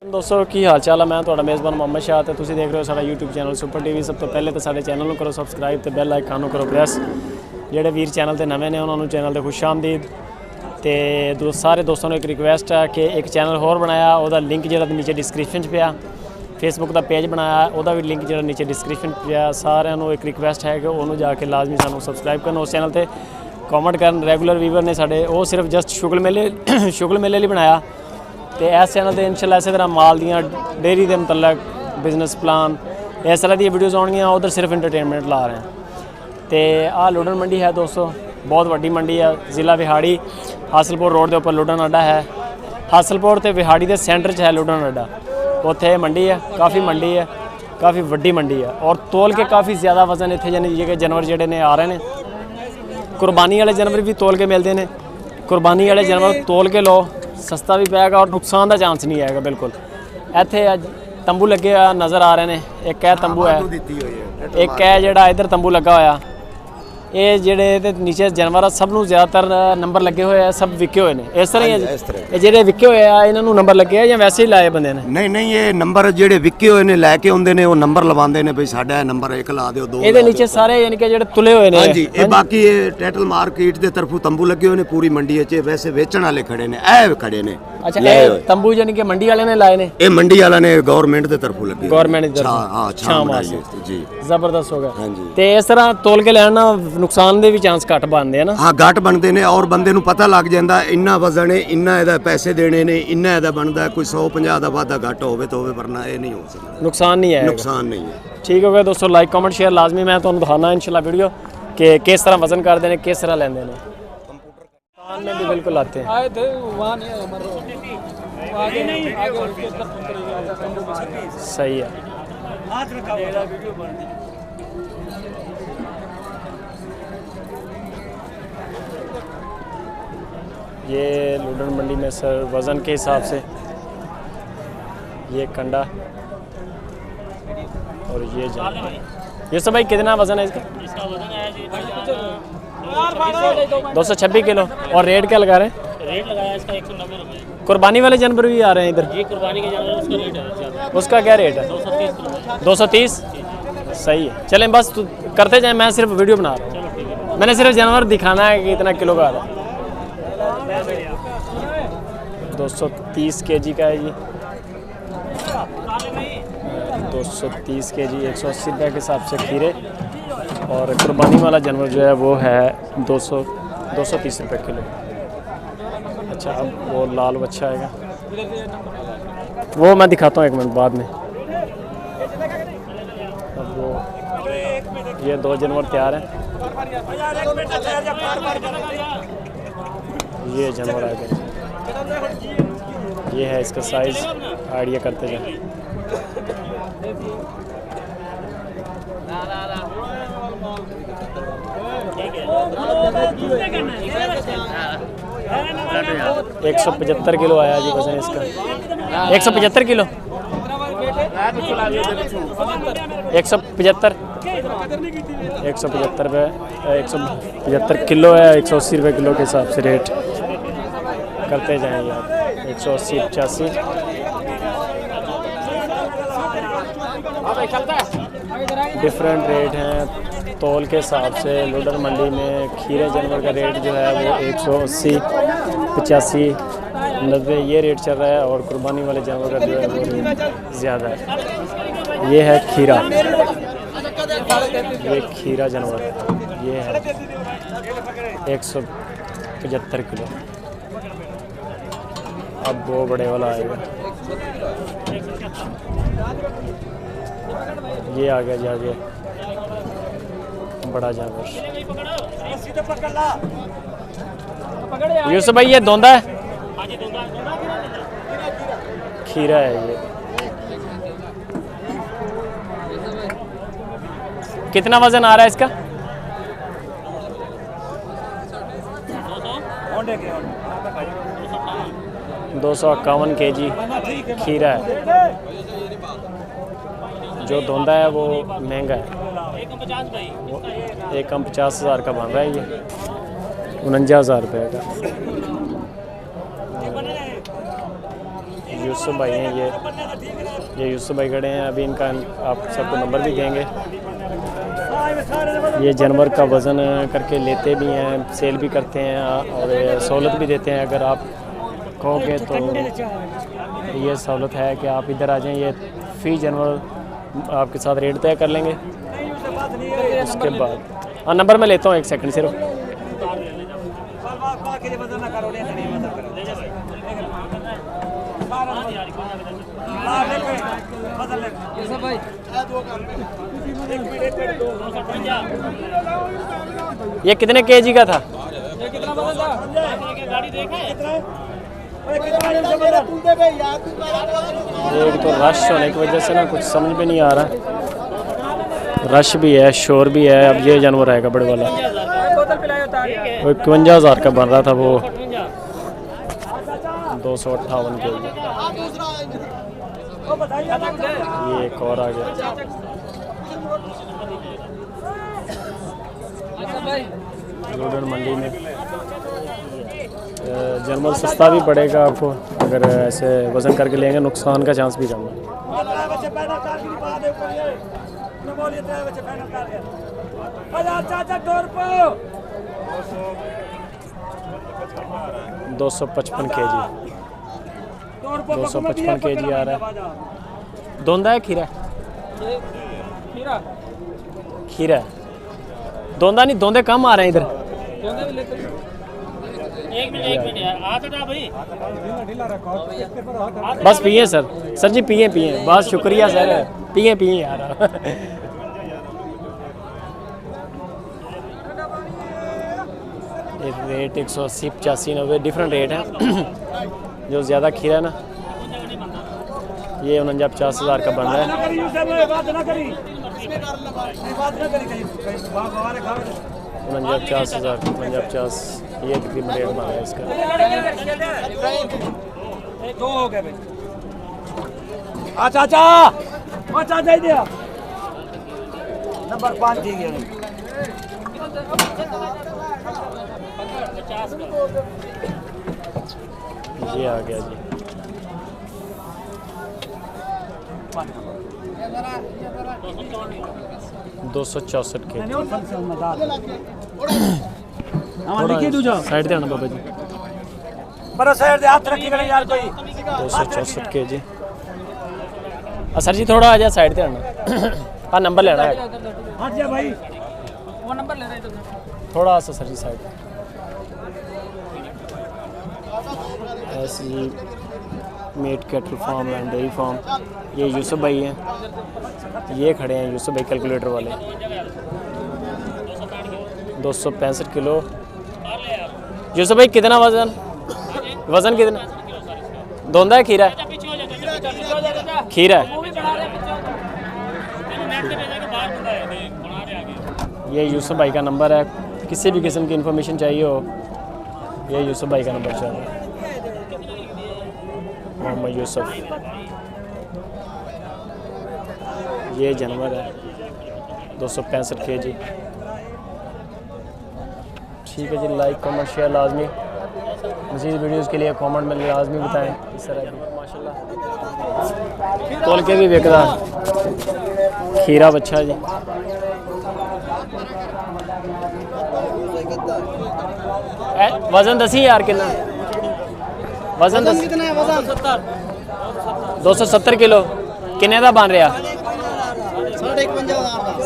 दोस्तों की हाल चाल है। मैं थोड़ा मेज़बान मोहम्मद शाह तो तुम देख रहे हो सारा यूट्यूब चैनल सुपर टीवी। सब तो पहले तो सारे चैनल करो सबसक्राइब तो बैल आइकन करो प्रेस। जोड़े वीर चैनल से नवे ने उन्होंने चैनल से खुश आमदीद। तो सारे दोस्तों को एक रिक्वेस्ट है कि एक चैनल होर बनाया, वह लिंक जो नीचे डिस्क्रिप्शन च पिया। फेसबुक का पेज बनाया, वह भी लिंक जो नीचे डिस्क्रिप्शन पिया। सारे एक रिक्वेस्ट है कि उन्होंने जाके लाजमी सानू सबसक्राइब करना उस चैनल पर, कॉमेंट कर। रेगूलर व्यूवर ने साढ़े वो सिर्फ जस्ट शुगल मेले लिए बनाया। तो इस चैनल पर इंशाल्लाह इस तरह माल दियाँ डेयरी के मतलब बिजनेस प्लान इस तरह दी वीडियोज़ आउणगियां। उधर सिर्फ इंटरटेनमेंट ला रहे हैं। तो आ लुडन मंडी है दोस्तों, बहुत वड्डी मंडी है। ज़िला बिहाड़ी हासलपुर रोड के उपर लुडन अड्डा है। हासलपुर तो बिहाड़ी के सेंटर च है लुडन अड्डा। उत्थे मंडी है, काफ़ी मंडी है, काफ़ी वड्डी मंडी है। और तोल के काफ़ी ज़्यादा वजन इतने यानी जानवर जोड़े ने आ रहे हैं। कुरबानी वाले जानवर भी तोल के मिलते हैं। कुरबानी वाले जानवर तोल के लो, सस्ता भी पैगा और नुकसान का चांस नहीं है बिल्कुल। इत्थे अज तंबू लगे नज़र आ रहे हैं। एक है तंबू है, एक है जोड़ा इधर तंबू लगा होया। ये जोड़े नीचे जानवर सब नूं ज़्यादातर नंबर लगे हुए हैं, सब विके हुए हैं। इस तरह ही है जो विके हुए हैं इन्होंने नंबर लगे या वैसे ही लाए बंदे ने? नहीं, ये नंबर जोड़े विके हुए ने लैके आउंदे ने, वो नंबर लवांदे ने भाई साडा नंबर 1 ला दिओ, 2 ये नीचे सारे यानी कि जोड़े तुले हुए ने। हां जी, ये बाकी ये टैटल मार्केट दे तरफों तंबू लगे हुए ने पूरी मंडी च। वैसे वेचण वाले खड़े ने, ए खड़े ने। अच्छा, ये तंबू यानी कि मंडी वाले ने लाए ने? ये मंडी वाला ने गवर्नमेंट दे तरफों लगे, गवर्नमेंट की तरफ। हां, छाम बनाई जी, जबरदस्त हो गया। हां जी। ते इस तरह तोल के लेना नुकसान दे भी चांस घट बनते हैं ना? हाँ, घट बनते ने और बंदे नूं पता लग जांदा इन्ना वजन है, इन्ना इहदा पैसे देने ने, इन्ना इहदा बनदा। कोई 150 दा वाधा घट होवे तो होवे, वरना ये नहीं हो सकदा। नुकसान नहीं है, नुकसान नहीं है। ठीक हो गया दोस्तों। लाइक कमेंट शेयर लाजमी। मैं तुहानू दिखाना इंशाल्लाह वीडियो कि किस तरह वजन करते हैं, किस तरह लेंदे ने। कंप्यूटर में भी बिल्कुल आते हैं। आए थे वहां नहीं सही है। ये लुडन मंडी में सर वज़न के हिसाब से ये कंडा और ये जानवर। ये सब भाई कितना वज़न है इसका? इसका वज़न है जी 226 किलो। और रेट क्या लगा रहे हैं? रेट लगाया इसका 190 रुपये। कुर्बानी वाले जानवर भी आ रहे हैं इधर? ये कुर्बानी के जानवर उसका रेट है। उसका क्या रेट है? 230 230। सही है, चलें बस करते जाएं। मैं सिर्फ वीडियो बना रहा हूँ, मैंने सिर्फ जानवर दिखाना है कि इतना किलो का आ रहा है। 230 kg का है ये। 230 kg 180 रुपये के हिसाब से खीरे। और कुर्बानी वाला जानवर जो है वो है 230 रुपये किलो। अच्छा, अब वो लाल बच्चा आएगा, वो मैं दिखाता हूँ 1 मिनट बाद में। अब वो ये 2 जानवर तैयार हैं। ये जानवर आ गए, ये है इसका साइज़। आइडिया करते जाए। है 175 किलो आया जी वजन इसका। 175 किलो 175 175 किलो है। 180 रुपये किलो के हिसाब से रेट करते जाएंगे आप। 180 85 डिफरेंट रेट हैं तोल के हिसाब से। लुडन मंडी में खीरे जानवर का रेट जो है वो 180 85 90 ये रेट चल रहा है। और कुर्बानी वाले जानवर का जो है वो रेट ज़्यादा है। ये है खीरा, ये खीरा जानवर ये है 175 किलो। अब वो बड़े वाला आएगा, ये आ गया जाके बड़ा जानवर। यूसुफ भाई ये दोंदा है, खीरा है ये। कितना वजन आ रहा है इसका? 251 kg खीरा है। जो धोंदा है वो महंगा है, वो 1,50,000 का बन रहा है। ये 49,000 रुपये का। यूसुफ भाई हैं, ये यूसुफ भाई खड़े हैं। अभी इनका आप सबको नंबर भी देंगे। ये जानवर का वज़न करके लेते भी हैं, सेल भी करते हैं और सहूलत भी देते हैं। अगर आप कहोगे तो ये सहूलत है कि आप इधर आ जाएं, ये फ़ी जानवर आपके साथ रेट तय कर लेंगे। उसके बाद हाँ नंबर मैं लेता हूँ, 1 सेकंड सिर्फ। ये कितने केजी का था? एक तो रश होने की वजह से ना कुछ समझ में नहीं आ रहा, रश भी है, शोर भी है। अब ये जानवर आएगा बड़े वाला, 51,000 का बन रहा था वो, 258 के। ये एक और आ गया। लुधियाना मंडी में जानवर सस्ता भी पड़ेगा आपको अगर ऐसे वज़न करके लेंगे, नुकसान का चांस भी कम है। 255 केजी, 255 केजी आ रहा है। दोंदा है खीरा? खीरा दोंदा नहीं, दोंदे कम आ रहे हैं इधर। एक मिनट यार, भाई बस पिए सर जी, पिए बहुत शुक्रिया सर, पिए यार। रेट 180, 85, 90 डिफरेंट रेट है। जो ज़्यादा खीरा ना ये 49-50,000 का बन रहा है। 49-50,000, 49-50, ये तकरीबन रेट बन रहा है इसका। दो हो गए भाई। चाचा दे दिया नंबर 5 ठीक है। ये आ गया जी। $264 के। साइड दे आना बाबा जी, बड़ा साइड दे, हाथ रखी करें यार कोई। 264 के जी। सर जी थोड़ा आ जा साइड दे आना। हाँ नंबर लेना है। हाँ जी भाई, वो नंबर ले रहे थे थोड़ा सा सर जी साइड। ऐसी meat cattle farm and dairy farm. ये यूसुफ भाई हैं, ये खड़े हैं यूसुफ भाई कैलकुलेटर वाले। 265 किलो। यूसुफ भाई कितना वजन कितना? दोंदा है खीरा? खीरा है। ये यूसुफ भाई का नंबर है, किसी भी किस्म की इंफॉर्मेशन चाहिए हो ये यूसुफ भाई का नंबर चाहिए। मोहम्मद यूसुफ। ये जानवर है 265 केजी। ठीक है जी, लाइक कमेंट शेयर लाजमी। मज़ीद वीडियोज़ के लिए कमेंट में लाजमी बताएं। इस तरह की माशाल्लाह तोल के भी बिकता खीरा बच्चा जी। वज़न दसी यार कितना? वज़न कितना है? वज़न 270 किलो। किन्ने का बन रहा?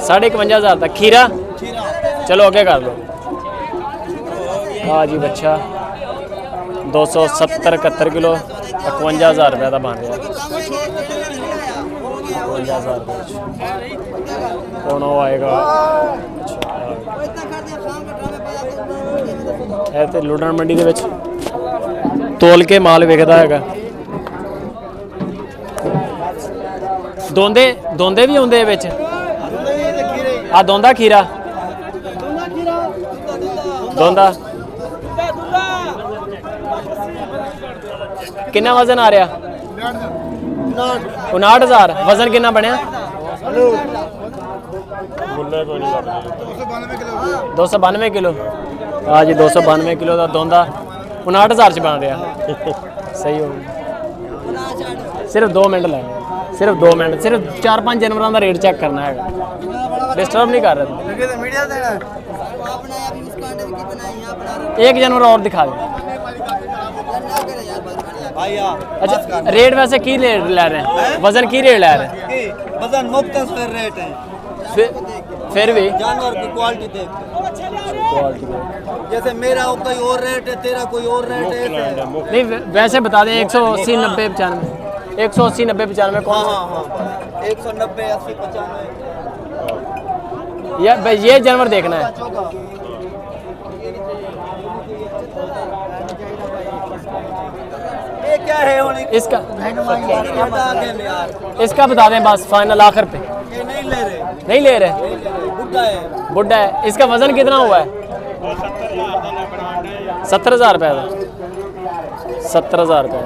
51,500 तक। खीरा चलो आगे कर लो। हाँ जी बच्चा 270-71 किलो, 51,000 रुपये का बन रहा। 51,000 रुपये कौन आएगा? है तो लुधियाना मंडी के विच तोल के माल विकदा है। दोंदे भी आउंदे विच। आ दोंदा खीरा, दोंदा कितना वजन आ रहा? 59,000। वजन कितना बनया? 292 किलो। हाँ जी 292 किलो का दोंदा 59,000 च बन रहा। सही हो गया। सिर्फ 2 मिनट लगने, सिर्फ 2 मिनट, सिर्फ 4-5 जानवरों का रेट चेक करना है, डिस्टर्ब नहीं कर रहे। एक जानवर और दिखा दो। अच्छा, रेट वैसे की रेट ले रहे हैं, वजन की रेट ले रहे हैं? वजन मुख्तस रेट है, फिर भी जानवर की क्वालिटी देख जैसे मेरा कोई और रेट है, तेरा कोई और रेट है, ऐसे है। नहीं वैसे बता दें 180 90 95 180 90 95 कौन सा? हाँ 190 80 95 या भाई ये जानवर देखना है। ये क्या है होने इसका यार, इसका बता दें बस फाइनल आखिर पे। ये नहीं ले रहे, नहीं ले रहे, बुढ़ा है। बुढ़ा है। इसका वजन कितना हुआ है? 70,000 रुपये का, 70,000 रुपये।